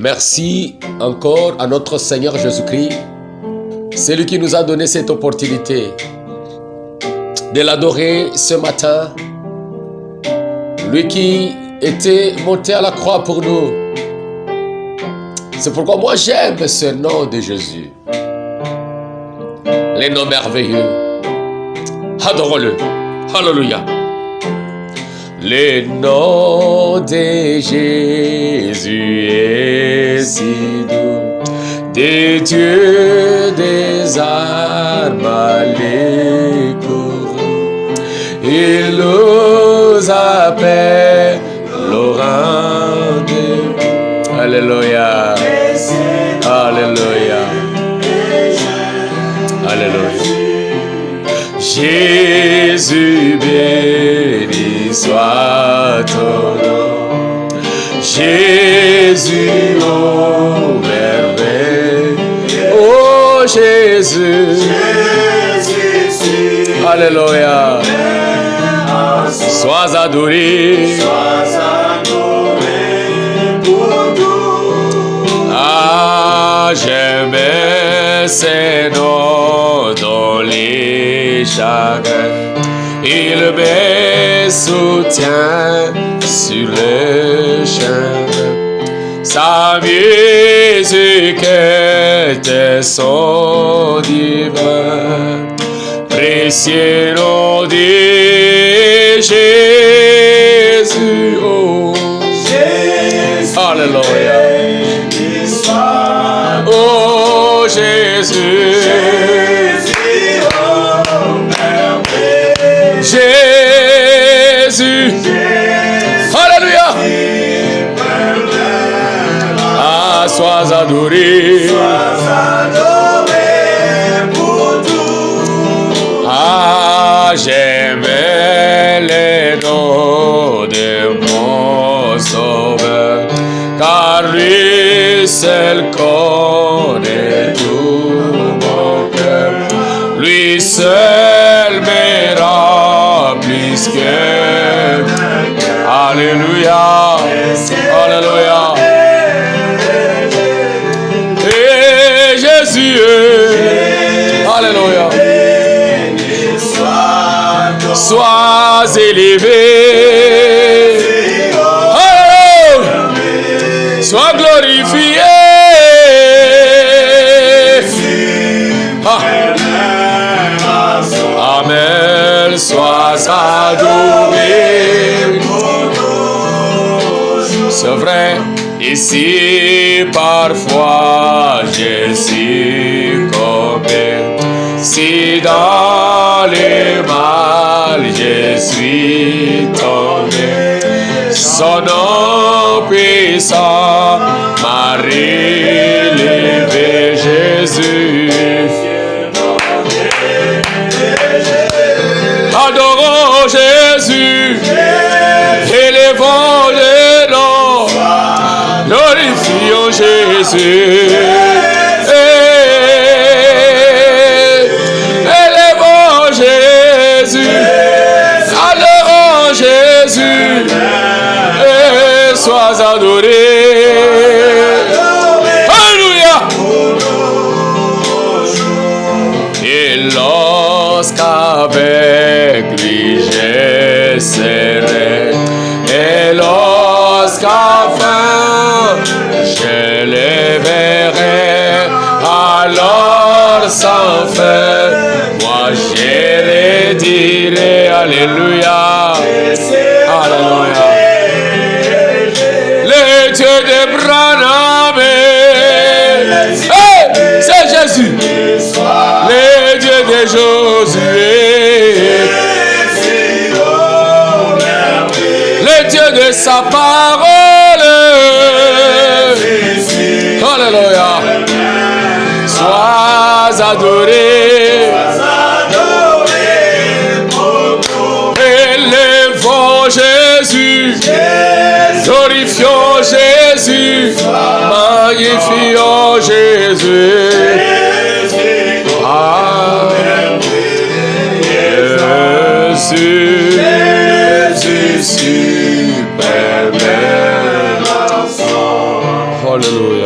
Merci encore à notre Seigneur Jésus-Christ. C'est lui qui nous a donné cette opportunité de l'adorer ce matin. Lui qui était monté à la croix pour nous. C'est pourquoi moi j'aime ce nom de Jésus. Les noms merveilleux. Adorons-le. Alléluia. Le nom de Jésus est si doux, des dieux des armes à l'écourant. Il nous appelle au rendez-vous. Alléluia. Alléluia. Alléluia. Jésus béni soit ton nom. Jésus, oh merveille. Oh Jésus. Alléluia. Sois adoré. Ah, j'aime ces noms dans les chagrins. Il me soutient sur le chemin. Sa musique est son divin. Précieux nom de Jésus. Oh, Jésus. Alléluia. Oh Jésus. Jésus. Alléluia. Ah, sois adoré. Ah, j'aime les noms de mon Sauveur, car lui seul connaît tout mon cœur. Lui seul me remplit que. Alléluia. Alléluia. Et Jésus. Alléluia. Sois élevé. Alléluia. Sois glorifié. Amen. Sois adoré. C'est vrai, ici parfois je suis comme si dans le mal je suis tombé. Son nom puissant m'a relevé. Jésus. Adorons Jésus, élevons le nom, glorifions Jésus. Élevons Jésus, adorons Jésus, et sois adoré. Alléluia. Et lorsqu'avec lui je serai, et lorsqu'enfin je le verrai, alors sans fin, moi je redirai. Alléluia. Alléluia. Le Dieu d'Abraham, hey, c'est Jésus. Le Dieu de Josué, le Dieu de sa parole. Alléluia. Sois adoré. Élevons Jésus. Glorifions Jésus. Magnifions Jésus. Ah, Jésus, Jésus, super bel enfant. Alléluia.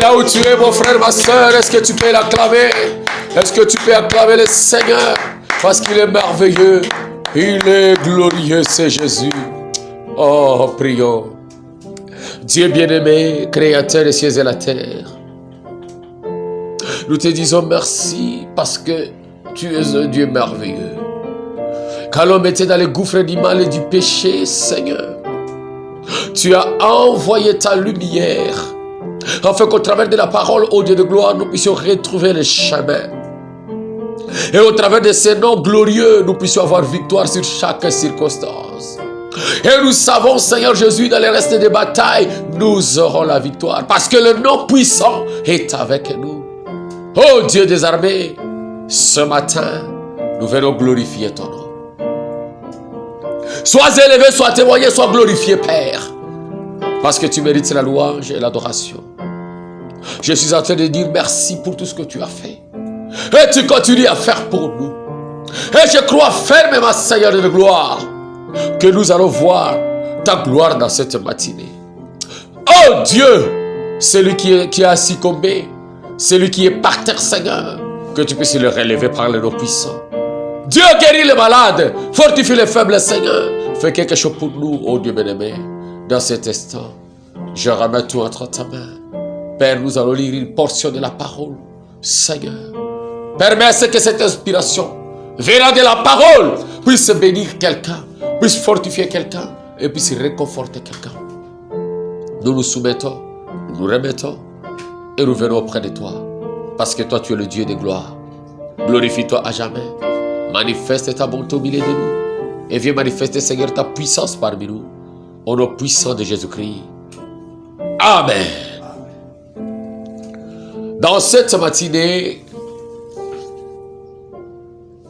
Là où tu es, mon frère, ma soeur, est-ce que tu peux l'acclamer? Est-ce que tu peux acclamer le Seigneur? Parce qu'il est merveilleux. Il est glorieux, c'est Jésus. Oh, prions. Dieu bien-aimé, créateur des cieux et la terre. Nous te disons merci parce que tu es un Dieu merveilleux. Quand l'homme était dans les gouffres du mal et du péché, Seigneur, tu as envoyé ta lumière afin qu'au travers de la parole, ô Dieu de gloire, nous puissions retrouver le chemin. Et au travers de ces noms glorieux, nous puissions avoir victoire sur chaque circonstance. Et nous savons, Seigneur Jésus, dans les restes des batailles, nous aurons la victoire. Parce que le nom puissant est avec nous. Ô Dieu des armées, ce matin, nous venons glorifier ton nom. Sois élevé, sois témoigné, sois glorifié, Père. Parce que tu mérites la louange et l'adoration. Je suis en train de dire merci pour tout ce que tu as fait. Et tu continues à faire pour nous. Et je crois fermement, Seigneur de gloire, que nous allons voir ta gloire dans cette matinée. Oh Dieu, celui qui a succombé, celui qui est par terre, Seigneur, que tu puisses le relever par le nom puissant. Dieu guérit les malades, fortifie les faibles, Seigneur. Fais quelque chose pour nous, oh Dieu bien-aimé. Dans cet instant, je remets tout entre ta main. Père, nous allons lire une portion de la parole. Seigneur, permets à ce que cette inspiration venant de la parole puisse bénir quelqu'un, puisse fortifier quelqu'un et puisse réconforter quelqu'un. Nous nous soumettons, nous nous remettons et nous venons auprès de toi. Parce que toi, tu es le Dieu de gloire. Glorifie-toi à jamais. Manifeste ta bonté au milieu de nous. Et viens manifester, Seigneur, ta puissance parmi nous. Au nom puissant de Jésus-Christ. Amen. Dans cette matinée,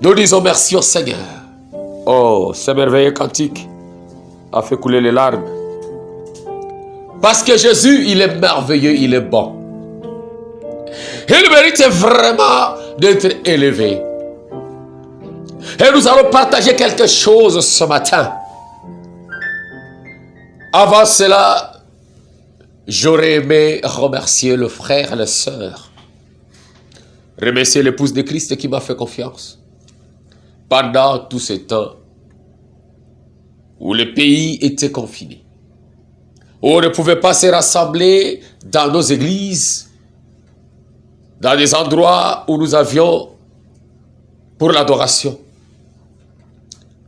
nous disons merci au Seigneur. Oh, ce merveilleux cantique a fait couler les larmes. Parce que Jésus, il est merveilleux, il est bon. Il mérite vraiment d'être élevé. Et nous allons partager quelque chose ce matin. Avant cela, j'aurais aimé remercier le frère et la sœur. Remercier l'épouse de Christ qui m'a fait confiance. Pendant tout ce temps où le pays était confiné, où on ne pouvait pas se rassembler dans nos églises, dans des endroits où nous avions pour l'adoration.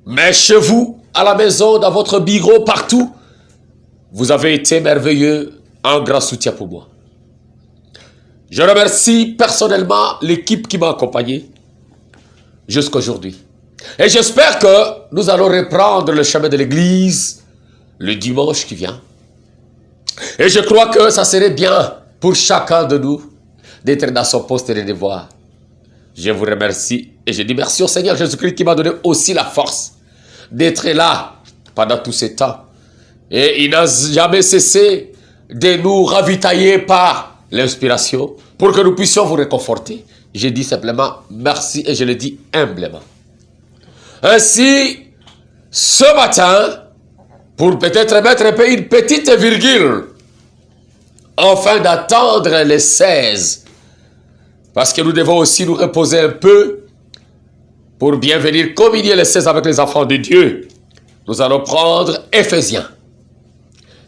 Mais chez vous, à la maison, dans votre bureau, partout, vous avez été merveilleux, un grand soutien pour moi. Je remercie personnellement l'équipe qui m'a accompagné jusqu'à aujourd'hui. Et j'espère que nous allons reprendre le chemin de l'église le dimanche qui vient. Et je crois que ça serait bien pour chacun de nous d'être dans son poste de devoir. Je vous remercie et je dis merci au Seigneur Jésus-Christ qui m'a donné aussi la force d'être là pendant tout ce temps. Et il n'a jamais cessé de nous ravitailler par l'inspiration pour que nous puissions vous réconforter. Je dis simplement merci et je le dis humblement. Ainsi, ce matin, pour peut-être mettre un peu une petite virgule, afin d'attendre les 16, parce que nous devons aussi nous reposer un peu pour bien venir communier les 16 avec les enfants de Dieu. Nous allons prendre Éphésiens.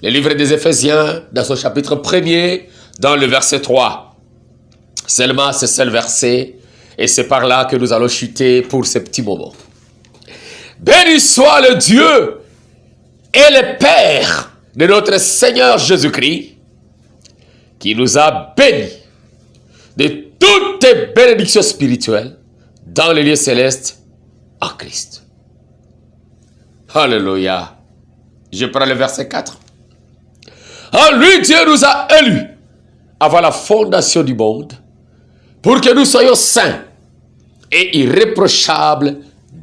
Le livre des Éphésiens, dans son chapitre 1er, dans le verset 3. Seulement ce seul verset, et c'est par là que nous allons chuter pour ce petit moment. Béni soit le Dieu et le Père de notre Seigneur Jésus-Christ, qui nous a bénis de toutes les bénédictions spirituelles dans les lieux célestes en Christ. Alléluia. Je prends le verset 4. En lui, Dieu nous a élus avant la fondation du monde pour que nous soyons saints et irréprochables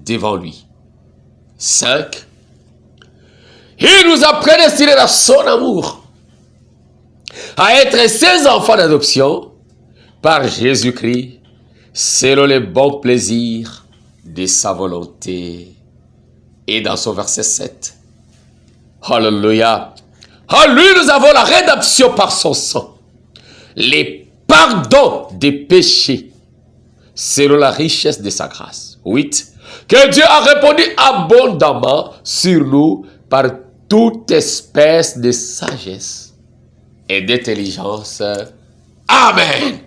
devant lui. 5. Il nous a prédestinés dans son amour à être ses enfants d'adoption par Jésus-Christ selon les bons plaisirs de sa volonté. Et dans son verset 7, Alléluia. En lui, nous avons la rédemption par son sang. Les pardons des péchés selon la richesse de sa grâce. 8. Que Dieu a répondu abondamment sur nous par toute espèce de sagesse et d'intelligence. Amen.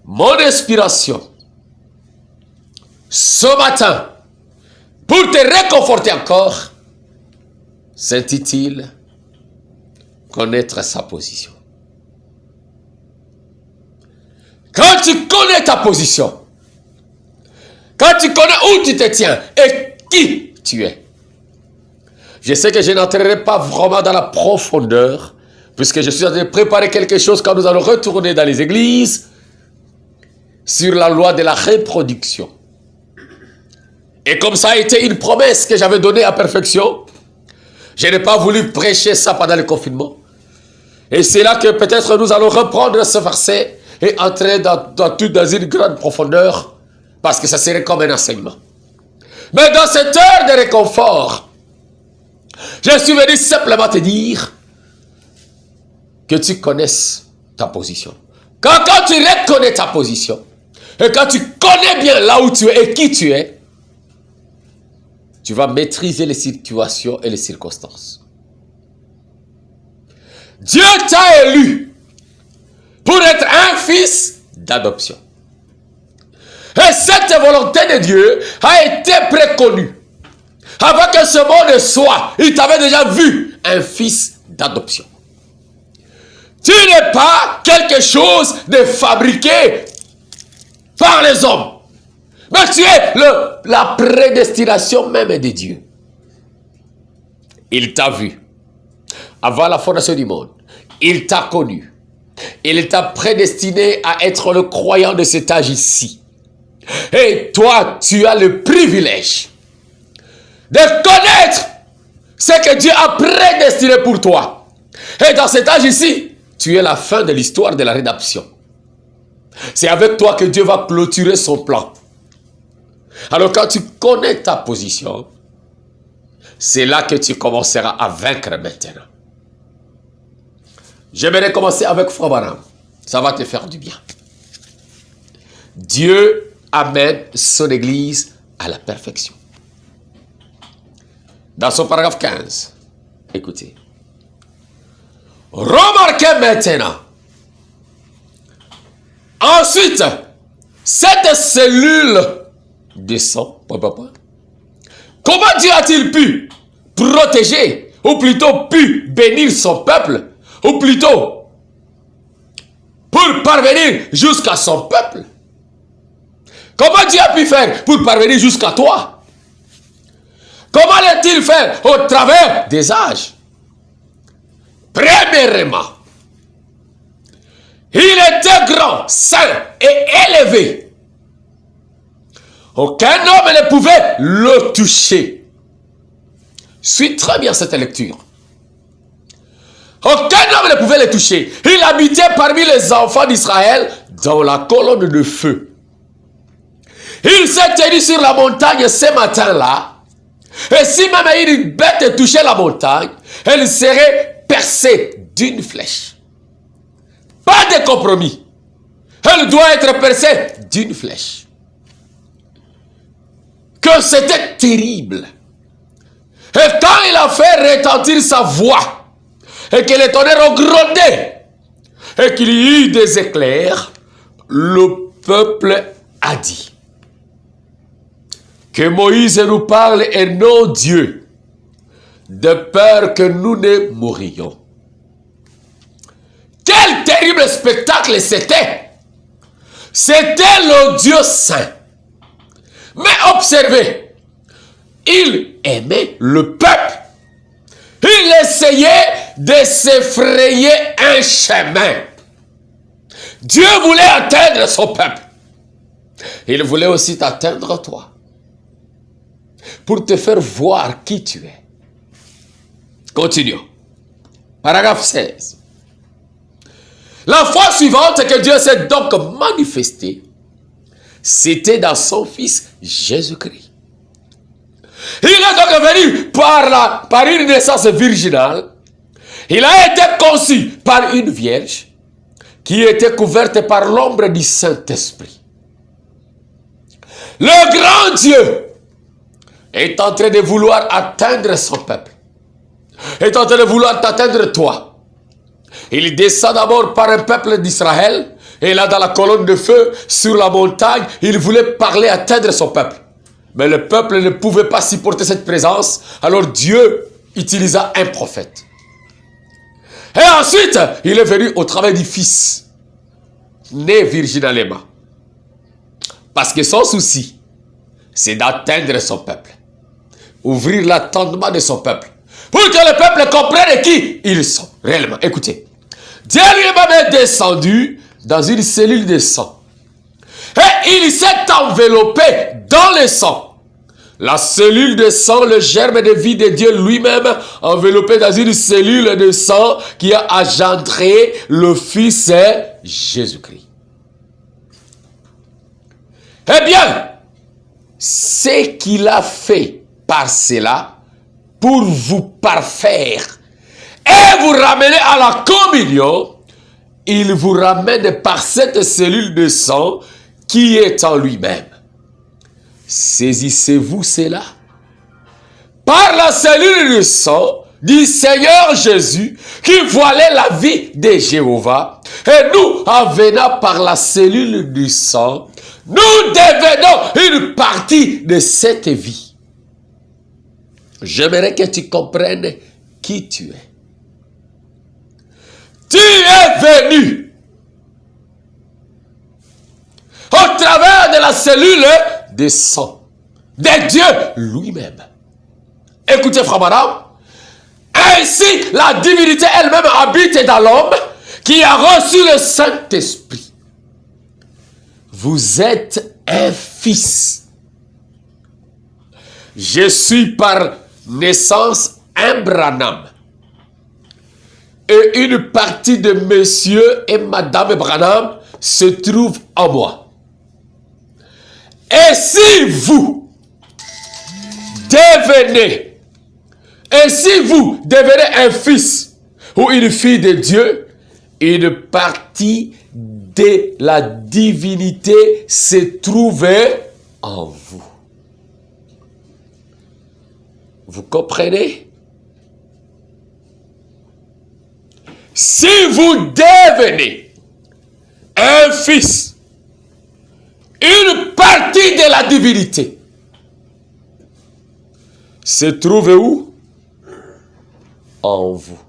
Mon inspiration ce matin, pour te réconforter encore, s'intitule Connaître sa position. Quand tu connais ta position, quand tu connais où tu te tiens et qui tu es, je sais que je n'entrerai pas vraiment dans la profondeur, puisque je suis en train de préparer quelque chose quand nous allons retourner dans les églises sur la loi de la reproduction. Et comme ça a été une promesse que j'avais donnée à perfection, je n'ai pas voulu prêcher ça pendant le confinement. Et c'est là que peut-être nous allons reprendre ce verset et entrer dans une grande profondeur, parce que ça serait comme un enseignement. Mais dans cette heure de réconfort, je suis venu simplement te dire que tu connaisses ta position. Quand tu reconnais ta position, et quand tu connais bien là où tu es et qui tu es, tu vas maîtriser les situations et les circonstances. Dieu t'a élu pour être un fils d'adoption. Et cette volonté de Dieu a été préconnue. Avant que ce monde soit, il t'avait déjà vu un fils d'adoption. Tu n'es pas quelque chose de fabriqué par les hommes. Mais tu es la prédestination même de Dieu. Il t'a vu. Avant la fondation du monde, il t'a connu. Il t'a prédestiné à être le croyant de cet âge ici. Et toi, tu as le privilège de connaître ce que Dieu a prédestiné pour toi. Et dans cet âge ici, tu es la fin de l'histoire de la rédemption. C'est avec toi que Dieu va clôturer son plan. Alors quand tu connais ta position, c'est là que tu commenceras à vaincre maintenant. J'aimerais commencer avec Frère Branham. Ça va te faire du bien. Dieu amène son église à la perfection. Dans son paragraphe 15, écoutez. Remarquez maintenant. Ensuite, cette cellule de sang, comment Dieu a-t-il pu protéger, ou plutôt pu bénir son peuple, ou plutôt pour parvenir jusqu'à son peuple? Comment Dieu a pu faire pour parvenir jusqu'à toi? Comment l'a-t-il fait au travers des âges? Premièrement, il était grand, saint et élevé. Aucun homme ne pouvait le toucher. Suis très bien cette lecture. Aucun homme ne pouvait le toucher. Il habitait parmi les enfants d'Israël dans la colonne de feu. Il s'est tenu sur la montagne ce matin-là. Et si même une bête touchait la montagne, elle serait percée d'une flèche. Pas de compromis. Elle doit être percée d'une flèche. Que c'était terrible. Et quand il a fait retentir sa voix, et que les tonnerres ont grondé, et qu'il y eut des éclairs, le peuple a dit que Moïse nous parle et non Dieu, de peur que nous ne mourions. Quel terrible spectacle c'était! C'était le Dieu saint. Mais observez, il aimait le peuple. Il essayait de s'effrayer un chemin. Dieu voulait atteindre son peuple. Il voulait aussi t'atteindre toi. Pour te faire voir qui tu es. Continuons. Paragraphe 16. La fois suivante que Dieu s'est donc manifesté, c'était dans son Fils Jésus-Christ. Il est donc venu par une naissance virginale. Il a été conçu par une vierge qui était couverte par l'ombre du Saint-Esprit. Le grand Dieu est en train de vouloir atteindre son peuple. Est en train de vouloir t'atteindre toi. Il descend d'abord par un peuple d'Israël. Et là, dans la colonne de feu, sur la montagne, il voulait parler, atteindre son peuple. Mais le peuple ne pouvait pas supporter cette présence. Alors Dieu utilisa un prophète. Et ensuite, il est venu au travail du Fils, né virginalement. Parce que son souci, c'est d'atteindre son peuple. Ouvrir l'attendement de son peuple. Pour que le peuple comprenne qui ils sont réellement. Écoutez, Dieu lui-même est descendu dans une cellule de sang. Et il s'est enveloppé dans le sang. La cellule de sang, le germe de vie de Dieu lui-même, enveloppé dans une cellule de sang qui a engendré le Fils Jésus-Christ. Eh bien, ce qu'il a fait par cela, pour vous parfaire et vous ramener à la communion, il vous ramène par cette cellule de sang qui est en lui-même. Saisissez-vous cela. Par la cellule de sang du Seigneur Jésus qui voilait la vie de Jéhovah, et nous, en venant par la cellule du sang, nous devenons une partie de cette vie. J'aimerais que tu comprennes qui tu es. Tu es venu au travers de la cellule de sang de Dieu lui-même. Écoutez, frère Madame, ainsi la divinité elle-même habite dans l'homme qui a reçu le Saint-Esprit. Vous êtes un fils. Je suis par naissance un Branham. Et une partie de monsieur et madame Branham se trouve en moi. Et si vous devenez un fils ou une fille de Dieu, une partie de la divinité se trouve en vous. Vous comprenez? Si vous devenez un fils, une partie de la divinité se trouve où? En vous.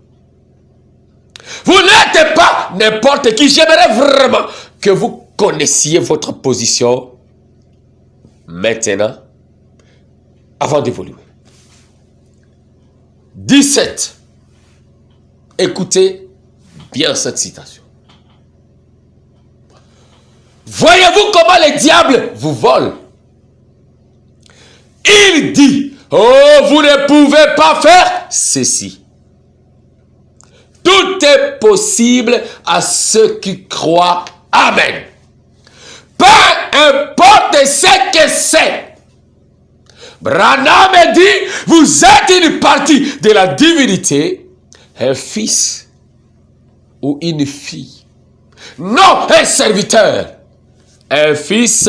Vous n'êtes pas n'importe qui. J'aimerais vraiment que vous connaissiez votre position maintenant avant d'évoluer. 17. Écoutez bien cette citation. Voyez-vous comment les diables vous volent? Il dit, oh, vous ne pouvez pas faire ceci. Tout est possible à ceux qui croient. Amen. Peu importe ce que c'est. Branham dit, vous êtes une partie de la divinité, un fils ou une fille. Non, un serviteur, un fils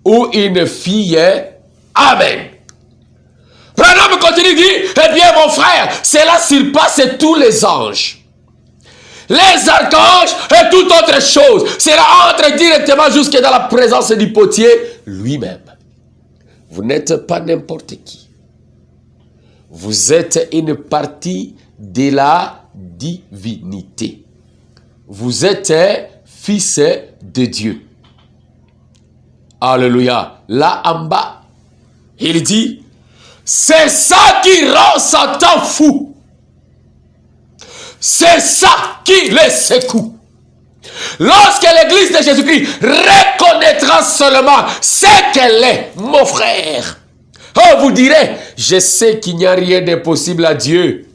ou une fille. Amen. Branham continue dit, eh bien mon frère, cela surpasse tous les anges. Les archanges et toute autre chose. Cela entre directement jusque dans la présence du potier lui-même. Vous n'êtes pas n'importe qui. Vous êtes une partie de la divinité. Vous êtes fils de Dieu. Alléluia. Là en bas, il dit, c'est ça qui rend Satan fou. C'est ça qui les secoue. Lorsque l'église de Jésus-Christ reconnaîtra seulement ce qu'elle est, mon frère, oh, vous direz, je sais qu'il n'y a rien d'impossible à Dieu.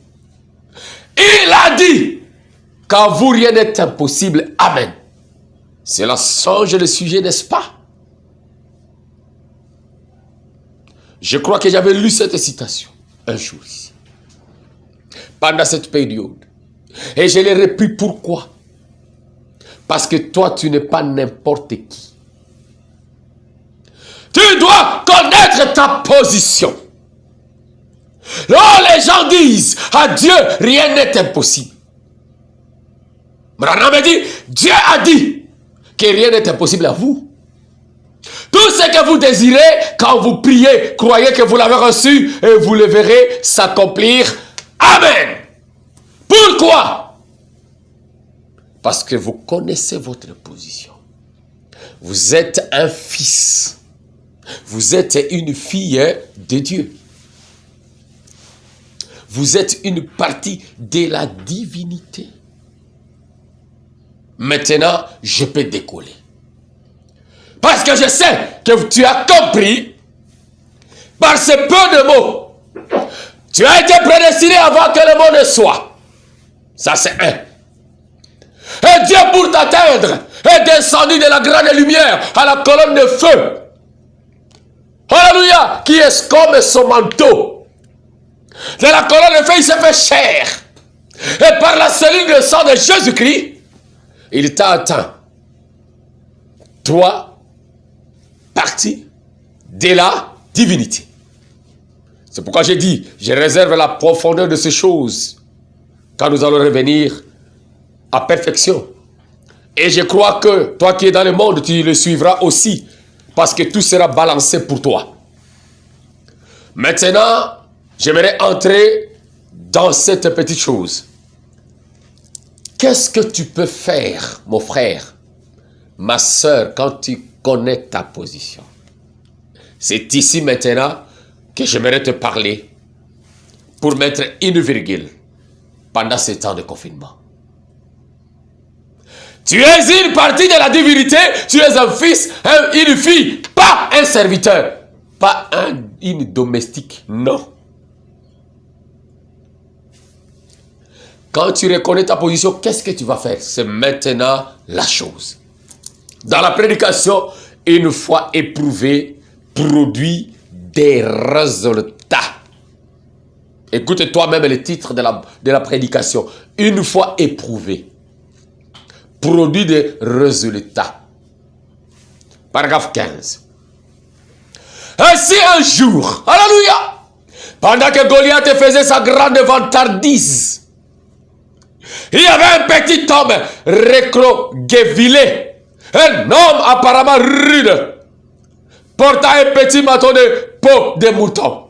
Il a dit, qu'en vous rien n'est impossible. Amen. Cela change le sujet, n'est-ce pas? Je crois que j'avais lu cette citation un jour ici, pendant cette période. Et je l'ai repris. Pourquoi? Parce que toi, tu n'es pas n'importe qui. Tu dois connaître ta position. Là, les gens disent, à Dieu, rien n'est impossible. Branham me dit, Dieu a dit que rien n'est impossible à vous. Tout ce que vous désirez, quand vous priez, croyez que vous l'avez reçu et vous le verrez s'accomplir. Amen. Pourquoi? Parce que vous connaissez votre position. Vous êtes un fils. Vous êtes une fille de Dieu. Vous êtes une partie de la divinité. Maintenant, je peux décoller. Parce que je sais que tu as compris, par ce peu de mots, tu as été prédestiné avant que le monde ne soit. Ça, c'est un. Et Dieu, pour t'atteindre, est descendu de la grande lumière à la colonne de feu. Alléluia, qui est comme son manteau. De la colonne de feu, il s'est fait chair. Et par la cellule de sang de Jésus-Christ, il t'a atteint. Toi, partie de la divinité. C'est pourquoi j'ai dit, je réserve la profondeur de ces choses quand nous allons revenir à perfection. Et je crois que toi qui es dans le monde, tu le suivras aussi, parce que tout sera balancé pour toi. Maintenant, j'aimerais entrer dans cette petite chose. Qu'est-ce que tu peux faire, mon frère, ma soeur, quand tu connais ta position? C'est ici maintenant que j'aimerais te parler pour mettre une virgule pendant ce temps de confinement. Tu es une partie de la divinité, tu es un fils, une fille, pas un serviteur, pas une domestique, non. Quand tu reconnais ta position, qu'est-ce que tu vas faire? C'est maintenant la chose. Dans la prédication, une fois éprouvé, produit des résultats. Écoute toi-même le titre de la prédication. Une fois éprouvé, produit des résultats. Paragraphe 15. Ainsi un jour, alléluia, pendant que Goliath faisait sa grande vantardise, il y avait un petit homme recroquevillé, un homme apparemment rude, portant un petit bâton de peau de mouton.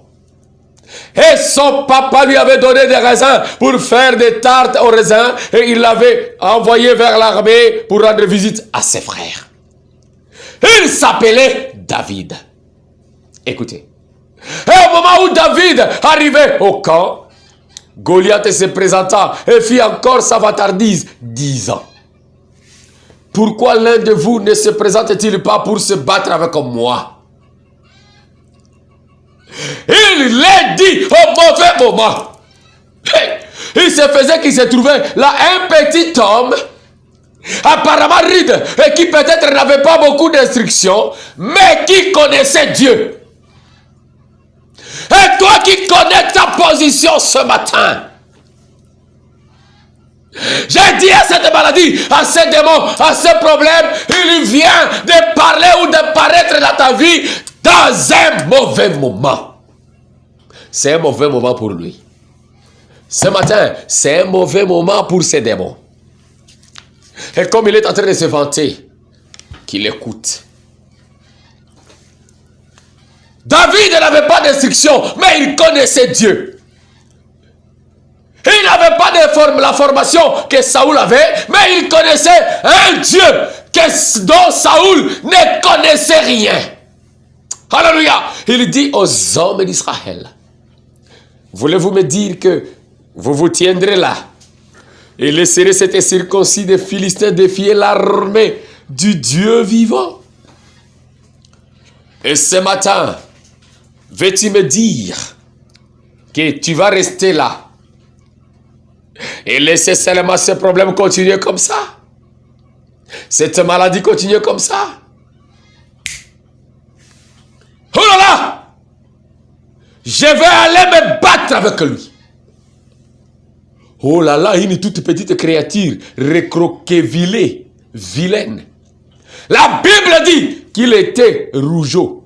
Et son papa lui avait donné des raisins pour faire des tartes aux raisins, et il l'avait envoyé vers l'armée pour rendre visite à ses frères. Il s'appelait David. Écoutez. Et au moment où David arrivait au camp, Goliath se présenta et fit encore sa vantardise, disant: pourquoi l'un de vous ne se présente-t-il pas pour se battre avec moi? Il l'a dit au mauvais moment. Il se faisait qu'il se trouvait là un petit homme, apparemment rude, et qui peut-être n'avait pas beaucoup d'instructions, mais qui connaissait Dieu. Et toi qui connais ta position ce matin, j'ai dit à cette maladie, à ce démon, à ce problème, il vient de parler ou de paraître dans ta vie dans un mauvais moment. C'est un mauvais moment pour lui. Ce matin, c'est un mauvais moment pour ces démons. Et comme il est en train de se vanter, qu'il écoute. David n'avait pas d'instruction, mais il connaissait Dieu. Il n'avait pas la formation que Saoul avait, mais il connaissait un Dieu dont Saoul ne connaissait rien. Alléluia. Il dit aux hommes d'Israël: voulez-vous me dire que vous vous tiendrez là et laisserez cet circoncis des Philistins défier l'armée du Dieu vivant? Et ce matin, veux-tu me dire que tu vas rester là et laisser seulement ce problème continuer comme ça? Cette maladie continue comme ça? Oh là là! je vais aller me battre avec lui. Oh là là, une toute petite créature, recroquevillée, vilaine. La Bible dit qu'il était rougeau.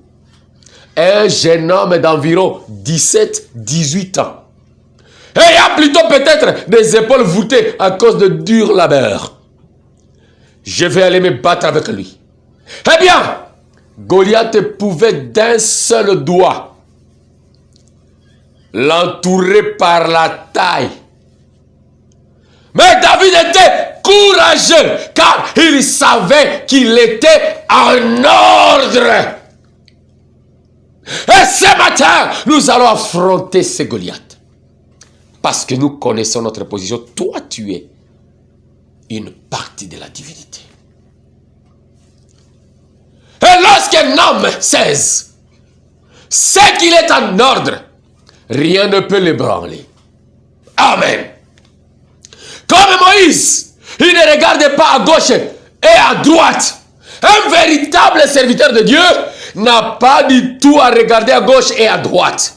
Un jeune homme d'environ 17-18 ans. Et il a plutôt peut-être des épaules voûtées à cause de dur labeur. Je vais aller me battre avec lui. Eh bien, Goliath pouvait d'un seul doigt l'entourer par la taille. Mais David était courageux car il savait qu'il était en ordre. Et ce matin, nous allons affronter ce Goliath. Parce que nous connaissons notre position. Toi, tu es une partie de la divinité. Et lorsqu'un homme cesse, c'est qu'il est en ordre. Rien ne peut l'ébranler. Amen. Comme Moïse, il ne regardait pas à gauche et à droite. Un véritable serviteur de Dieu n'a pas du tout à regarder à gauche et à droite.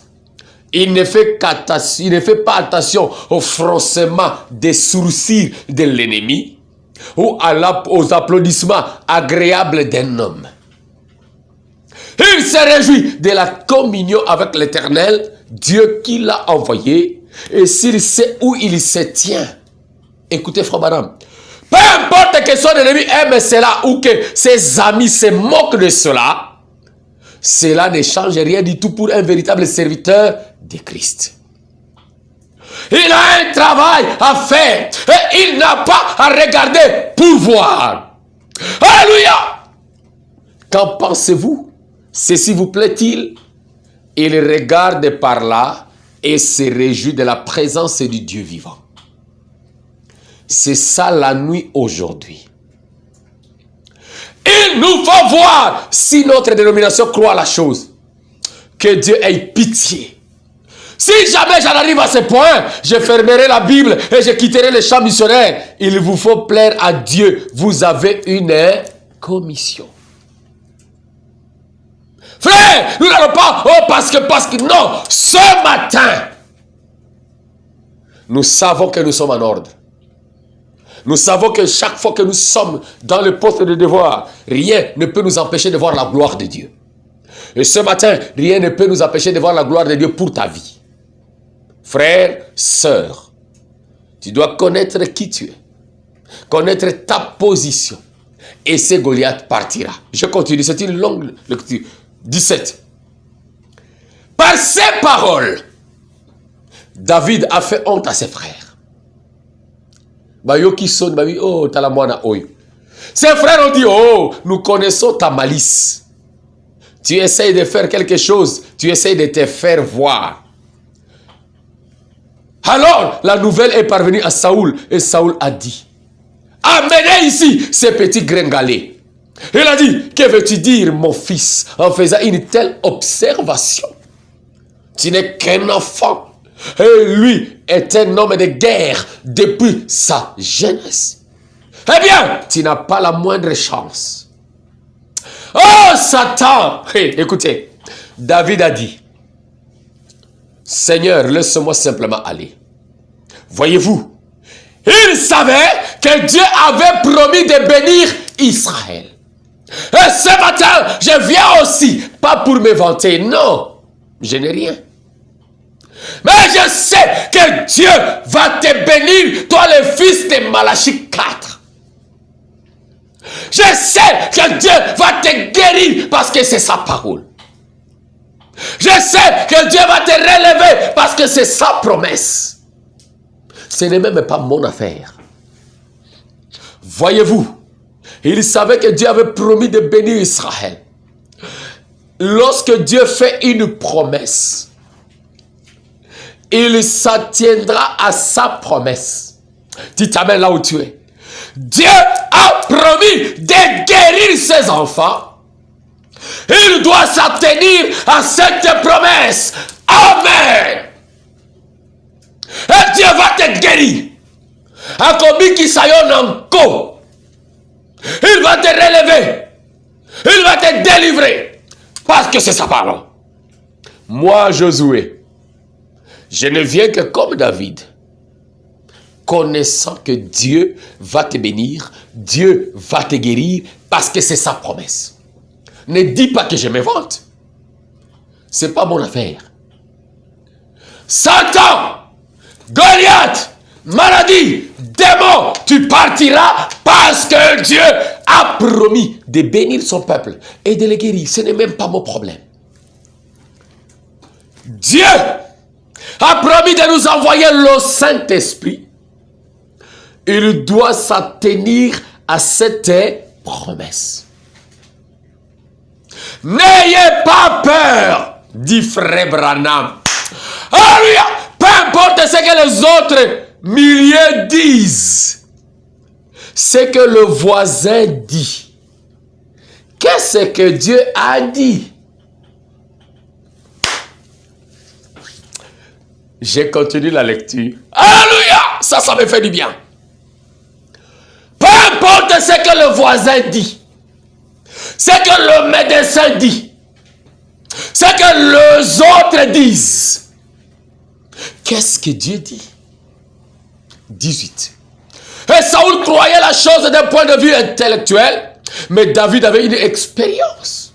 Il ne fait pas attention au froncement des sourcils de l'ennemi ou aux applaudissements agréables d'un homme. Il se réjouit de la communion avec l'Éternel, Dieu qui l'a envoyé, et s'il sait où il se tient. Écoutez, frère Madame, peu importe que son ennemi aime cela ou que ses amis se moquent de cela, cela ne change rien du tout pour un véritable serviteur de Christ. Il a un travail à faire et il n'a pas à regarder pour voir. Alléluia! Qu'en pensez-vous? Ceci vous plaît-il? Il regarde par là et se réjouit de la présence du Dieu vivant. C'est ça la nuit aujourd'hui. Il nous faut voir si notre dénomination croit la chose. Que Dieu ait pitié. Si jamais j'en arrive à ce point, je fermerai la Bible et je quitterai le champ missionnaire. Il vous faut plaire à Dieu. Vous avez une commission. Frère, nous n'allons pas, parce que, non, ce matin, nous savons que nous sommes en ordre. Nous savons que chaque fois que nous sommes dans le poste de devoir, rien ne peut nous empêcher de voir la gloire de Dieu. Et ce matin, rien ne peut nous empêcher de voir la gloire de Dieu pour ta vie. Frère, sœur, tu dois connaître qui tu es, connaître ta position. Et ce Goliath partira. Je continue, c'est une longue lecture. 17. Par ces paroles, David a fait honte à ses frères. Ses frères ont dit, oh, nous connaissons ta malice. Tu essayes de faire quelque chose, tu essayes de te faire voir. Alors, la nouvelle est parvenue à Saoul et Saoul a dit, amenez ici ces petits gringalets. Il a dit, que veux-tu dire, mon fils, en faisant une telle observation? Tu n'es qu'un enfant. Et lui est un homme de guerre depuis sa jeunesse. Eh bien, tu n'as pas la moindre chance. Oh, Satan! Hey, écoutez, David a dit, Seigneur, laisse-moi simplement aller. Voyez-vous, il savait que Dieu avait promis de bénir Israël. Et ce matin, je viens aussi, pas pour me vanter, non, je n'ai rien. Mais je sais que Dieu va te bénir, toi le fils de Malachie 4. Je sais que Dieu va te guérir parce que c'est sa parole. Je sais que Dieu va te relever parce que c'est sa promesse. Ce n'est même pas mon affaire. Voyez-vous, il savait que Dieu avait promis de bénir Israël. Lorsque Dieu fait une promesse, il s'attiendra à sa promesse. Tu t'amènes là où tu es. Dieu a promis de guérir ses enfants. Il doit s'attenir à cette promesse. Amen. Et Dieu va te guérir. Il va te relever. Il va te délivrer. Parce que c'est sa parole. moi Josué, je ne viens que comme David, connaissant que Dieu va te bénir, Dieu va te guérir, parce que c'est sa promesse. Ne dis pas que je me vante. Ce n'est pas mon affaire. Satan, Goliath, maladie, démon, tu partiras parce que Dieu a promis de bénir son peuple et de le guérir. Ce n'est même pas mon problème. Dieu a promis de nous envoyer le Saint-Esprit. Il doit s'en tenir à cette promesse. N'ayez pas peur, dit frère Branham. Alléluia! Peu importe ce que les autres milliers disent, ce que le voisin dit. Qu'est-ce que Dieu a dit? J'ai continué la lecture. Alléluia! Ça me fait du bien. Peu importe ce que le voisin dit, ce que le médecin dit, ce que les autres disent. Qu'est-ce que Dieu dit? 18. Et Saoul croyait la chose d'un point de vue intellectuel, mais David avait une expérience.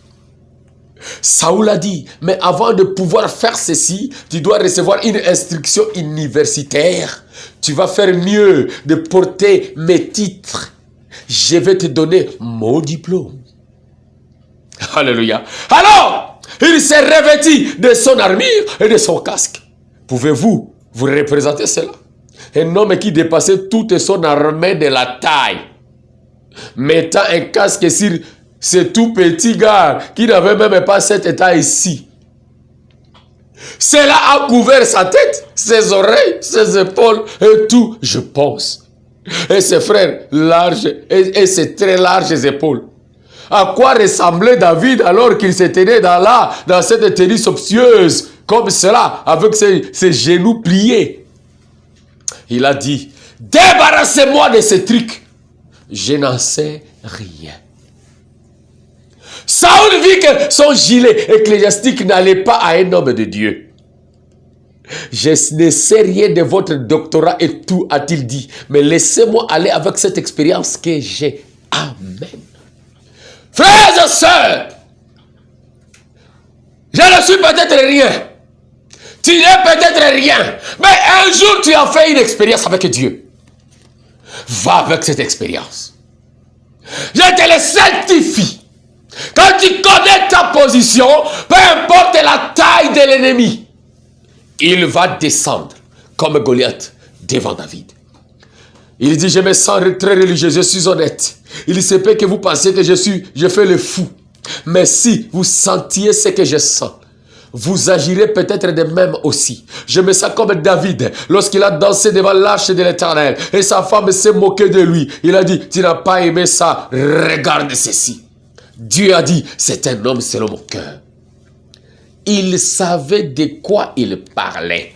Saoul a dit, mais avant de pouvoir faire ceci, tu dois recevoir une instruction universitaire. Tu vas faire mieux de porter mes titres. Je vais te donner mon diplôme. Alléluia. Alors, il s'est revêtu de son armure et de son casque. Pouvez-vous vous représenter cela? Un homme qui dépassait toute son armée de la taille, mettant un casque sur ce tout petit gars qui n'avait même pas cette taille-ci. Cela a couvert sa tête, ses oreilles, ses épaules et tout, je pense. Et ses frères larges et ses très larges épaules. À quoi ressemblait David alors qu'il se tenait dans cette tenue somptueuse, comme cela, avec ses genoux pliés? Il a dit, débarrassez-moi de ces trucs. Je n'en sais rien. Saoul vit que son gilet ecclésiastique n'allait pas à un homme de Dieu. Je ne sais rien de votre doctorat et tout, a-t-il dit. Mais laissez-moi aller avec cette expérience que j'ai. Amen. Frères et sœurs, je ne suis peut-être rien. Tu n'es peut-être rien. Mais un jour, tu as fait une expérience avec Dieu. Va avec cette expérience. Je te le certifie. Quand tu connais ta position, peu importe la taille de l'ennemi, il va descendre comme Goliath devant David. Il dit, je me sens très religieux, je suis honnête. Il se peut que vous pensiez que je fais le fou. Mais si vous sentiez ce que je sens, vous agirez peut-être de même aussi. Je me sens comme David, lorsqu'il a dansé devant l'arche de l'Éternel. Et sa femme s'est moquée de lui. Il a dit, tu n'as pas aimé ça, regarde ceci. Dieu a dit, c'est un homme selon mon cœur. Il savait de quoi il parlait.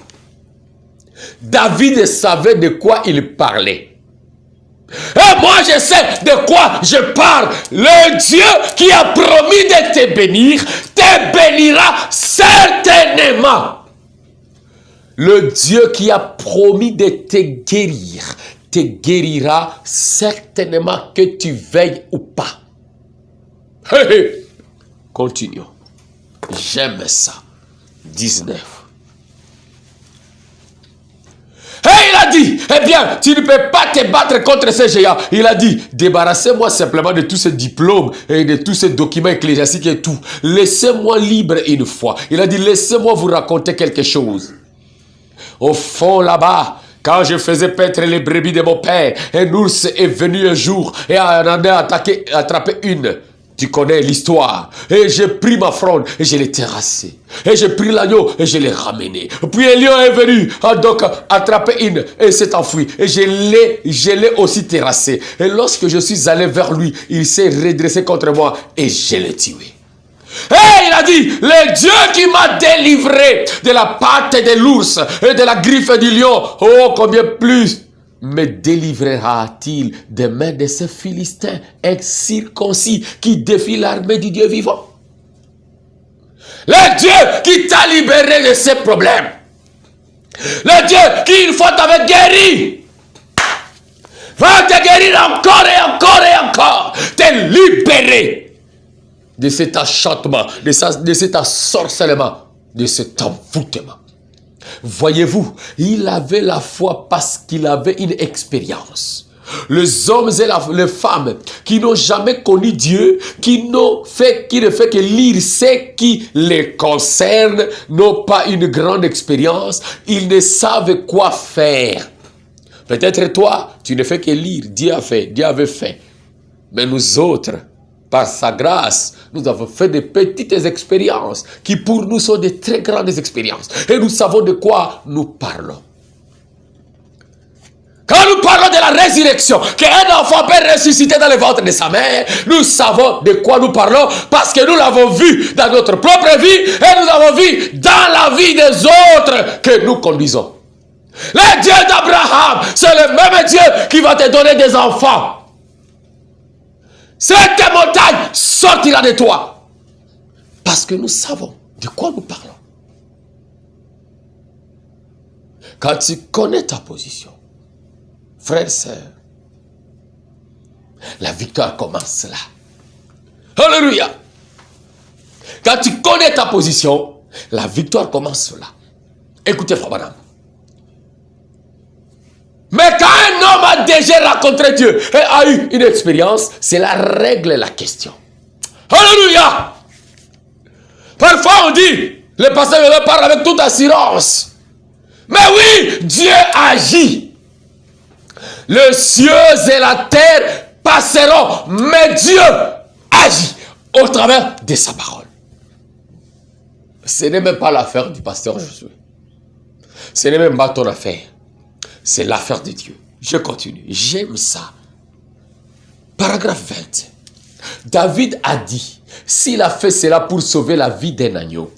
David savait de quoi il parlait. Et moi je sais de quoi je parle. Le Dieu qui a promis de te bénir, te bénira certainement. Le Dieu qui a promis de te guérira certainement, que tu veilles ou pas. Continuons. J'aime ça. 19. Et il a dit, eh bien, tu ne peux pas te battre contre ces géants. Il a dit, débarrassez-moi simplement de tous ces diplômes et de tous ces documents ecclésiastiques et tout. Laissez-moi libre une fois. Il a dit, laissez-moi vous raconter quelque chose. Au fond, là-bas, quand je faisais paître les brebis de mon père, un ours est venu un jour et en a attrapé une. Tu connais l'histoire. Et j'ai pris ma fronde et je l'ai terrassé. Et j'ai pris l'agneau et je l'ai ramené. Puis un lion est venu, a donc attrapé une et s'est enfui. Et je l'ai aussi terrassé. Et lorsque je suis allé vers lui, il s'est redressé contre moi et je l'ai tué. Et il a dit, le Dieu qui m'a délivré de la patte de l'ours et de la griffe du lion, oh combien plus me délivrera-t-il des mains de ces Philistins incirconcis qui défient l'armée du Dieu vivant? Le Dieu qui t'a libéré de ces problèmes. Le Dieu qui, une fois t'avait guéri, va te guérir encore et encore et encore. Te libérer de cet enchantement, de cet ensorcellement, de cet envoûtement. Voyez-vous, il avait la foi parce qu'il avait une expérience. Les hommes et les femmes qui n'ont jamais connu Dieu, qui ne fait que lire ce qui les concerne, n'ont pas une grande expérience, ils ne savent quoi faire. Peut-être toi, tu ne fais que lire, Dieu a fait, Dieu avait fait. Mais nous autres, par sa grâce, nous avons fait de petites expériences qui pour nous sont de très grandes expériences. Et nous savons de quoi nous parlons. Quand nous parlons de la résurrection, qu'un enfant peut ressusciter dans le ventre de sa mère, nous savons de quoi nous parlons parce que nous l'avons vu dans notre propre vie et nous l'avons vu dans la vie des autres que nous conduisons. Le Dieu d'Abraham, c'est le même Dieu qui va te donner des enfants. Cette montagne sortira de toi. Parce que nous savons de quoi nous parlons. Quand tu connais ta position, frère, sœur, la victoire commence là. Alléluia. Quand tu connais ta position, la victoire commence là. Écoutez, frère Branham. Mais quand un homme a déjà rencontré Dieu et a eu une expérience, cela règle la question. Alléluia! Parfois on dit, le pasteur parle avec toute assurance. Mais oui, Dieu agit. Les cieux et la terre passeront, mais Dieu agit au travers de sa parole. Ce n'est même pas l'affaire du pasteur Josué. Ce n'est même pas ton affaire. C'est l'affaire de Dieu. Je continue. J'aime ça. Paragraphe 20. David a dit, s'il a fait cela pour sauver la vie d'un agneau,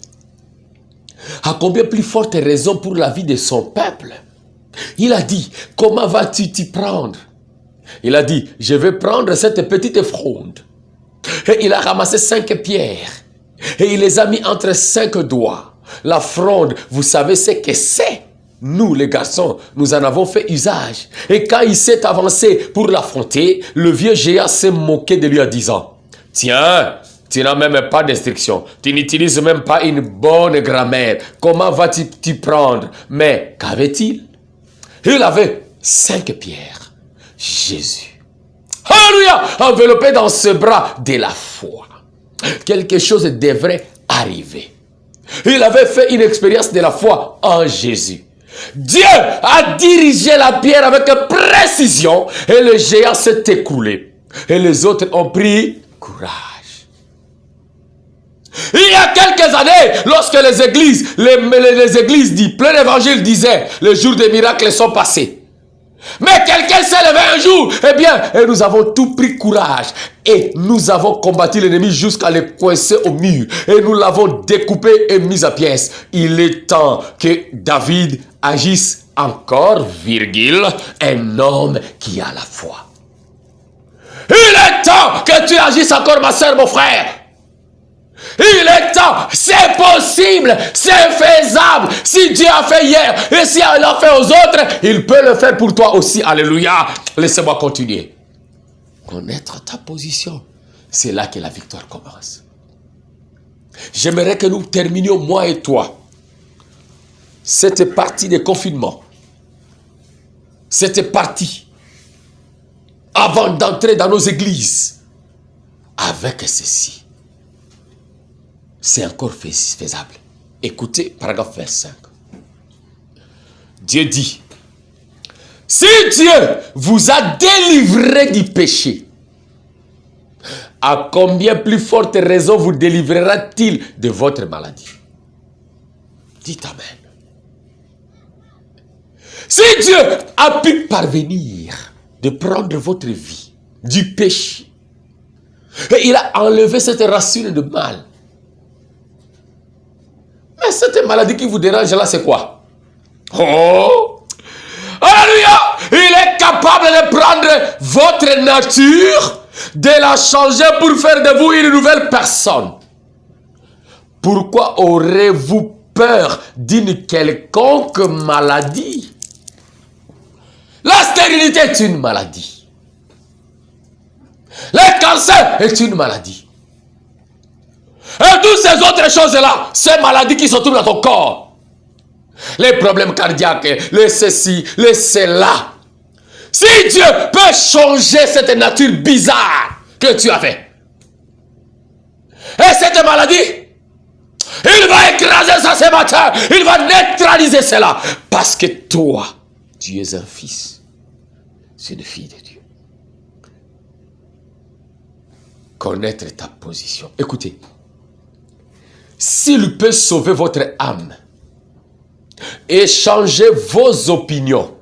à combien plus forte raison pour la vie de son peuple? Il a dit, comment vas-tu t'y prendre? Il a dit, je vais prendre cette petite fronde. Et il a ramassé 5 pierres. Et il les a mis entre 5 doigts. La fronde, vous savez ce que c'est? Nous, les garçons, nous en avons fait usage. Et quand il s'est avancé pour l'affronter, le vieux géant s'est moqué de lui en disant, « Tiens, tu n'as même pas d'instruction. Tu n'utilises même pas une bonne grammaire. Comment vas-tu t'y prendre? » Mais qu'avait-il? Il avait 5 pierres. Jésus. Alléluia! Enveloppé dans ce bras de la foi. Quelque chose devrait arriver. Il avait fait une expérience de la foi en Jésus. Dieu a dirigé la pierre avec précision et le géant s'est écoulé. Et les autres ont pris courage. Il y a quelques années, lorsque les églises du plein évangile disaient, les jours des miracles sont passés. Mais quelqu'un s'est levé un jour, eh bien, et nous avons tout pris courage. Et nous avons combattu l'ennemi jusqu'à le coincer au mur. Et nous l'avons découpé et mis à pièces. Il est temps que David agisse encore, virgule, un homme qui a la foi. Il est temps que tu agisses encore, ma soeur, mon frère. Il est temps, c'est possible, c'est faisable. Si Dieu a fait hier et si il a fait aux autres, il peut le faire pour toi aussi. Alléluia. Laissez-moi continuer. Connaître ta position, c'est là que la victoire commence. J'aimerais que nous terminions, moi et toi, cette partie de confinement. Cette partie, avant d'entrer dans nos églises, avec ceci. C'est encore faisable. Écoutez, paragraphe 25. Dieu dit, si Dieu vous a délivré du péché, à combien plus forte raison vous délivrera-t-il de votre maladie? Dites Amen. Si Dieu a pu parvenir de prendre votre vie du péché, et il a enlevé cette racine de mal, mais cette maladie qui vous dérange là, c'est quoi? Oh! Alléluia! Il est capable de prendre votre nature, de la changer pour faire de vous une nouvelle personne. pourquoi aurez-vous peur d'une quelconque maladie? La stérilité est une maladie. Le cancer est une maladie. Et toutes ces autres choses-là, ces maladies qui se trouvent dans ton corps, les problèmes cardiaques, les ceci, les cela. Si Dieu peut changer cette nature bizarre que tu avais, et cette maladie, il va écraser ça ce matin, il va neutraliser cela, parce que toi, tu es un fils, c'est une fille de Dieu. Connaître ta position. Écoutez, s'il peut sauver votre âme et changer vos opinions,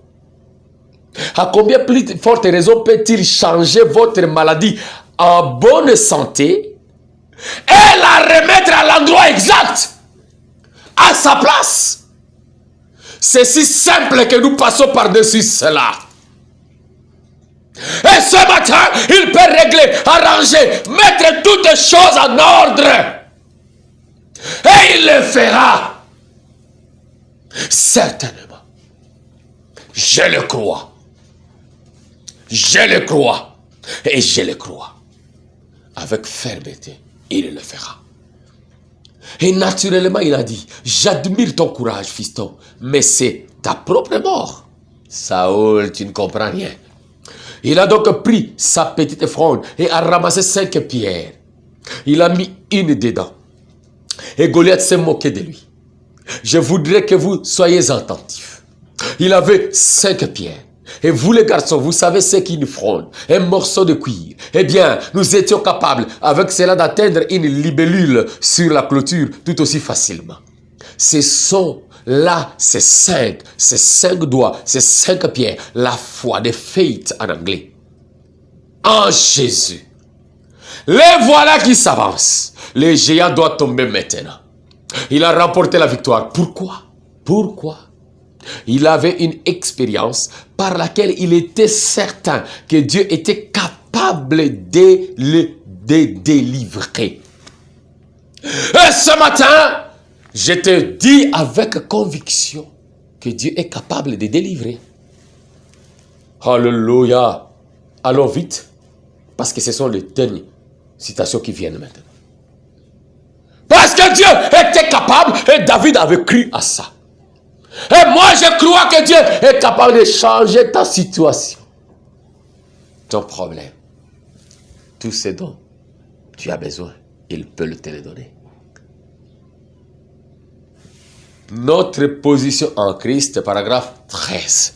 à combien plus forte raison peut-il changer votre maladie en bonne santé et la remettre à l'endroit exact, à sa place? C'est si simple que nous passons par-dessus cela. Et ce matin, il peut régler, arranger, mettre toutes les choses en ordre. Et il le fera. Certainement. Je le crois. Je le crois. Et je le crois. Avec fermeté, il le fera. Et naturellement, il a dit, j'admire ton courage, fiston, mais c'est ta propre mort. Saoul, tu ne comprends rien. Il a donc pris sa petite fronde et a ramassé 5 pierres. Il a mis une dedans. Et Goliath s'est moqué de lui. Je voudrais que vous soyez attentifs. Il avait 5 pierres. Et vous les garçons, vous savez ce qu'une fronde, un morceau de cuir. Eh bien, nous étions capables avec cela d'atteindre une libellule sur la clôture tout aussi facilement. Ce sont là, ces 5 doigts, ces 5 pierres, la foi, de faith en anglais, en Jésus. Les voilà qui s'avancent. Le géant doit tomber maintenant. Il a remporté la victoire. Pourquoi? Pourquoi? Il avait une expérience par laquelle il était certain que Dieu était capable de le délivrer. Et ce matin, je te dis avec conviction que Dieu est capable de délivrer. Alléluia. Allons vite, parce que ce sont les dernières citations qui viennent maintenant. Parce que Dieu était capable et David avait cru à ça. Et moi, je crois que Dieu est capable de changer ta situation, ton problème. Tout ce dont tu as besoin, il peut te le donner. Notre position en Christ, paragraphe 13.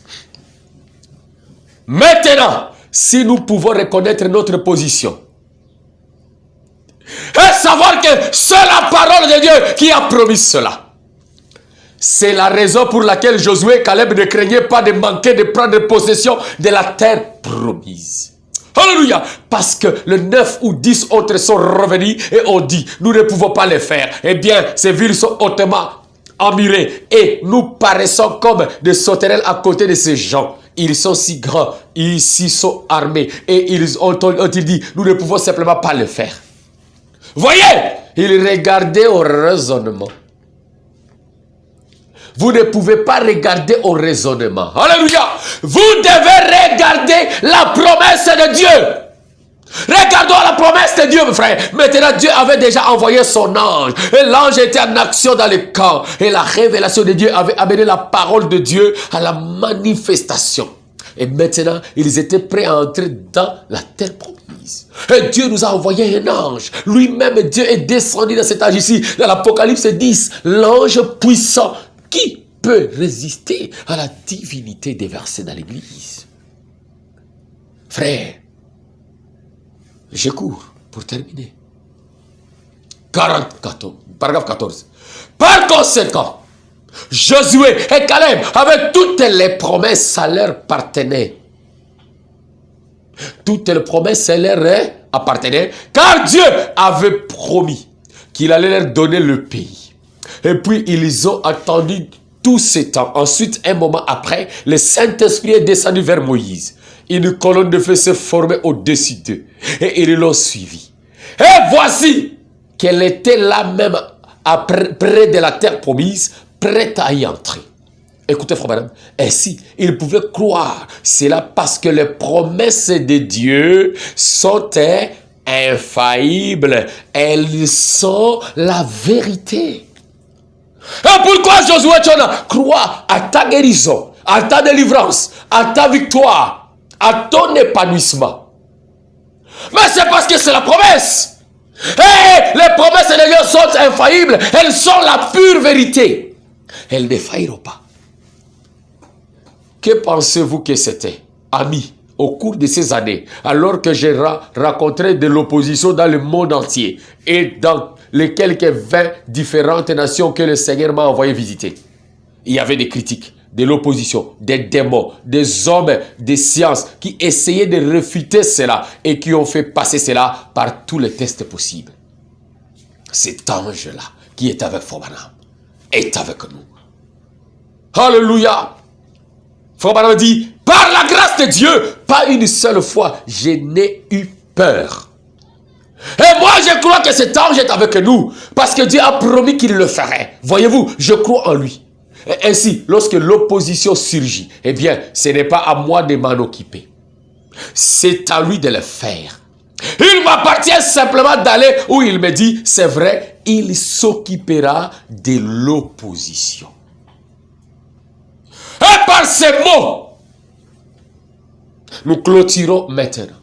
Maintenant, si nous pouvons reconnaître notre position et savoir que c'est la parole de Dieu qui a promis cela. C'est la raison pour laquelle Josué et Caleb ne craignaient pas de manquer de prendre possession de la terre promise. Alléluia. Parce que le 9 ou 10 autres sont revenus et ont dit, nous ne pouvons pas le faire. Eh bien, ces villes sont hautement emmurées et nous paraissons comme des sauterelles à côté de ces gens. Ils sont si grands, ils s'y sont armés et ils ont dit, nous ne pouvons simplement pas le faire. Voyez, ils regardaient au raisonnement. Vous ne pouvez pas regarder au raisonnement. Alléluia. Vous devez regarder la promesse de Dieu. Regardons la promesse de Dieu, mes frères. Maintenant, Dieu avait déjà envoyé son ange. Et l'ange était en action dans le camp. Et la révélation de Dieu avait amené la parole de Dieu à la manifestation. Et maintenant, ils étaient prêts à entrer dans la terre promise. Et Dieu nous a envoyé un ange. Lui-même, Dieu est descendu dans cet âge ici. Dans l'Apocalypse 10, l'ange puissant. Qui peut résister à la divinité déversée dans l'église? Frère, je cours pour terminer. Paragraphe 14. Par conséquent, Josué et Caleb avaient toutes les promesses, ça leur appartenait. Toutes les promesses, ça leur appartenaient, car Dieu avait promis qu'il allait leur donner le pays. Et puis, ils ont attendu tout ce temps. Ensuite, un moment après, le Saint-Esprit est descendu vers Moïse. Une colonne de feu s'est formée au-dessus d'eux. Et ils l'ont suivi. Et voici qu'elle était là même près de la terre promise, prête à y entrer. Écoutez, frère madame, ainsi, il pouvait croire cela parce que les promesses de Dieu sont infaillibles. Elles sont la vérité. Et pourquoi Josué croit à ta guérison, à ta délivrance, à ta victoire, à ton épanouissement? Mais c'est parce que c'est la promesse. Et les promesses de Dieu sont infaillibles. Elles sont la pure vérité. Elles ne failliront pas. Que pensez-vous que c'était, amis, au cours de ces années, alors que j'ai rencontré de l'opposition dans le monde entier et dans les quelques 20 différentes nations que le Seigneur m'a envoyé visiter? Il y avait des critiques, de l'opposition, des démons, des hommes des sciences qui essayaient de réfuter cela et qui ont fait passer cela par tous les tests possibles. Cet ange-là qui est avec Frère Branham est avec nous. Alléluia! Frère Branham dit, par la grâce de Dieu, pas une seule fois, je n'ai eu peur. Et moi, je crois que cet ange est avec nous, parce que Dieu a promis qu'il le ferait. Voyez-vous, je crois en lui. Et ainsi, lorsque l'opposition surgit, eh bien, ce n'est pas à moi de m'en occuper. C'est à lui de le faire. Il m'appartient simplement d'aller où il me dit, c'est vrai, il s'occupera de l'opposition. Et par ces mots, nous clôturons maintenant.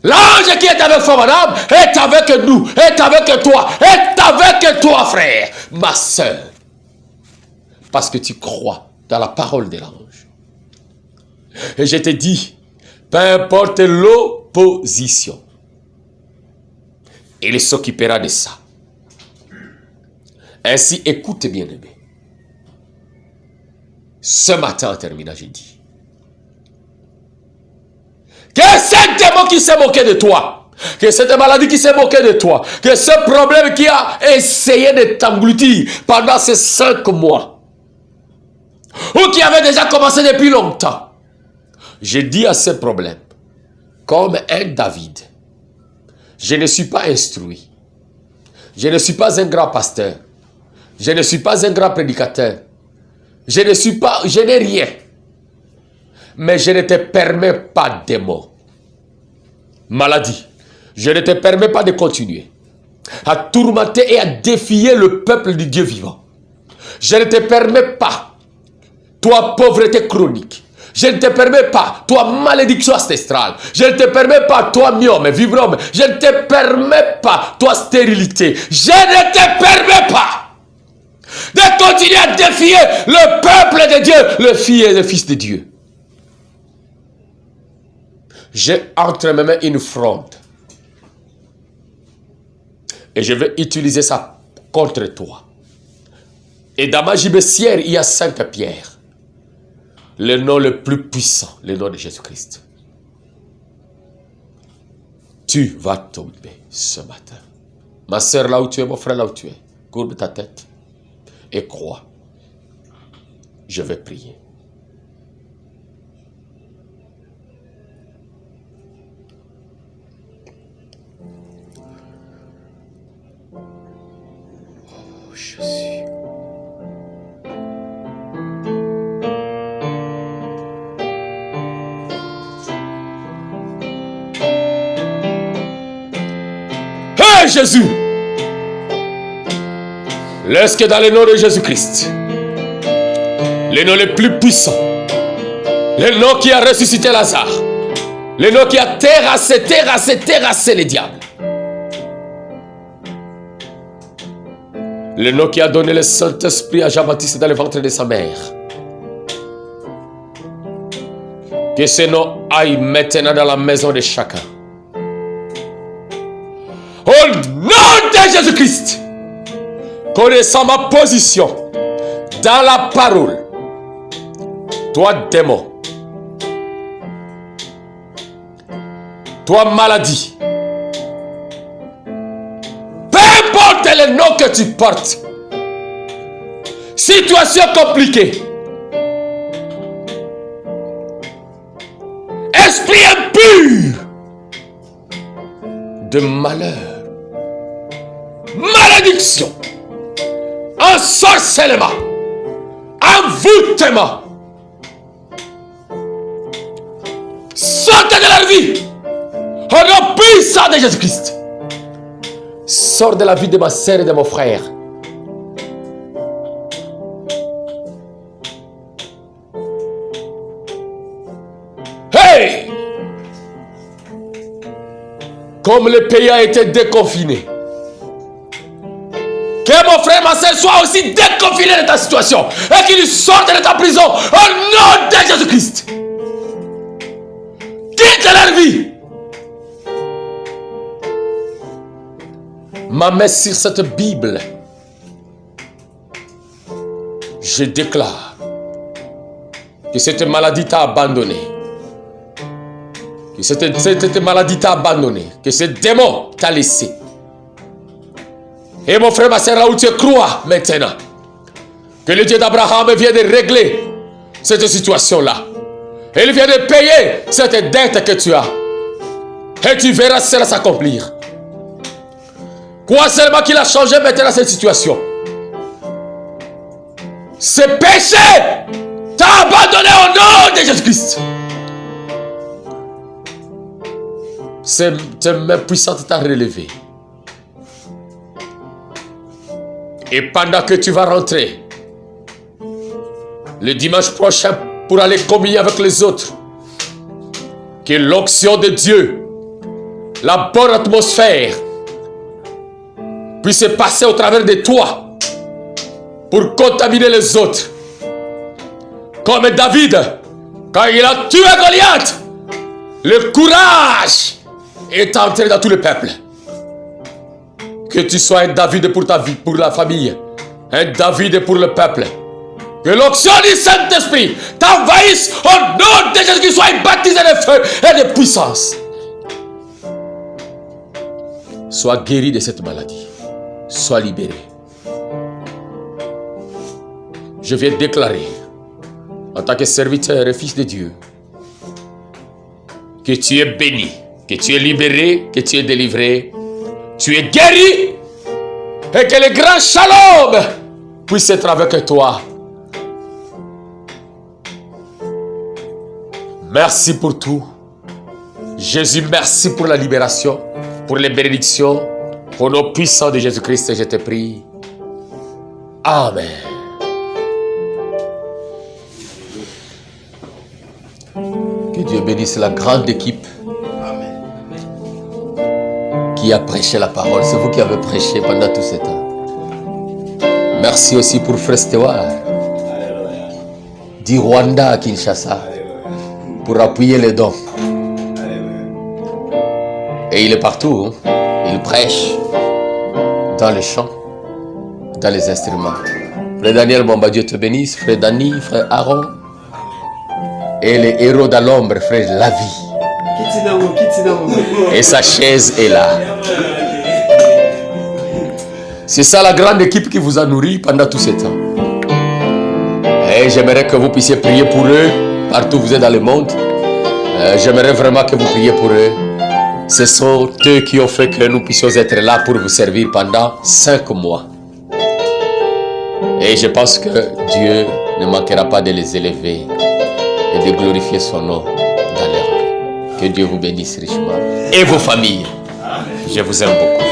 L'ange qui est avec Frère Branham est avec nous, est avec toi, frère, ma soeur. Parce que tu crois dans la parole de l'ange. Et je te dis, peu importe l'opposition, il s'occupera de ça. Ainsi, écoute bien aimé. Ce matin, en terminant, j'ai dit que ce démon qui s'est moqué de toi, que cette maladie qui s'est moquée de toi, que ce problème qui a essayé de t'engloutir pendant ces 5 mois, ou qui avait déjà commencé depuis longtemps, j'ai dit à ce problème, comme un David, je ne suis pas instruit, je ne suis pas un grand pasteur, je ne suis pas un grand prédicateur, je n'ai rien. Mais je ne te permets pas, démon, maladie, je ne te permets pas de continuer à tourmenter et à défier le peuple du Dieu vivant. Je ne te permets pas, toi pauvreté chronique. Je ne te permets pas, toi malédiction ancestrale. Je ne te permets pas, toi myome, vibrome. Je ne te permets pas, toi stérilité. Je ne te permets pas de continuer à défier le peuple de Dieu, le fils et le fils de Dieu. J'ai entre mes mains une fronde. Et je vais utiliser ça contre toi. Et dans ma gibecière, il y a 5 pierres. Le nom le plus puissant, le nom de Jésus-Christ. Tu vas tomber ce matin. Ma soeur, là où tu es, mon frère, là où tu es, courbe ta tête et crois. Je vais prier. Oh, Jésus. Hey Jésus! Laisse que dans le nom de Jésus-Christ, le nom le plus puissant, le nom qui a ressuscité Lazare, le nom qui a terrassé les diables, le nom qui a donné le Saint-Esprit à Jean-Baptiste dans le ventre de sa mère. Que ce nom aille maintenant dans la maison de chacun. Au nom de Jésus-Christ, connaissant ma position dans la parole, toi démon, toi maladie, peu importe le nom que tu portes, situation compliquée, esprit impur de malheur, malédiction, ensorcellement, envoûtement, sortez de leur vie. Au nom puissant de Jésus-Christ. Sors de la vie de ma sœur et de mon frère. Hey! Comme le pays a été déconfiné, que mon frère, ma sœur soit aussi déconfiné de ta situation et qu'il sorte de ta prison au nom de Jésus-Christ. Quitte leur vie. Ma main sur cette Bible, je déclare que cette maladie t'a abandonné. Que cette maladie t'a abandonné. Que ce démon t'a laissé. Et mon frère, ma soeur, là où tu crois maintenant, que le Dieu d'Abraham vient de régler cette situation-là. Il vient de payer cette dette que tu as. Et tu verras cela s'accomplir. Quoi seulement qu'il a changé maintenant cette situation? Ce péché t'a abandonné au nom de Jésus-Christ. Cette main puissante t'a relevé. Et pendant que tu vas rentrer le dimanche prochain pour aller communier avec les autres, que l'onction de Dieu, la bonne atmosphère, puisse passer au travers de toi pour contaminer les autres. Comme David, quand il a tué Goliath, le courage est entré dans tout le peuple. Que tu sois un David pour ta vie, pour la famille, un David pour le peuple. Que l'onction du Saint-Esprit t'envahisse au nom de Jésus, qu'il soit baptisé de feu et de puissance. Sois guéri de cette maladie. Sois libéré. Je viens déclarer, en tant que serviteur et fils de Dieu, que tu es béni, que tu es libéré, que tu es délivré, tu es guéri, et que le grand shalom puisse être avec toi. Merci pour tout. Jésus, merci pour la libération, pour les bénédictions. Au nom puissant de Jésus-Christ, je te prie. Amen. Que Dieu bénisse la grande équipe qui a prêché la parole. C'est vous qui avez prêché pendant tout ce temps. Merci aussi pour Frère Stewart du Rwanda à Kinshasa pour appuyer les dons. Et il est partout, hein? Il prêche dans les chants, dans les instruments. Frère Daniel, bon, Dieu te bénisse. Frère Dani, frère Aaron. Et les héros dans l'ombre, frère Lavi. Et sa chaise est là. C'est ça la grande équipe qui vous a nourri pendant tout ce temps. Et j'aimerais que vous puissiez prier pour eux, partout où vous êtes dans le monde. J'aimerais vraiment que vous priez pour eux. Ce sont eux qui ont fait que nous puissions être là pour vous servir pendant 5 mois. Et je pense que Dieu ne manquera pas de les élever et de glorifier son nom dans leur vie. Que Dieu vous bénisse richement. Et vos familles. Je vous aime beaucoup.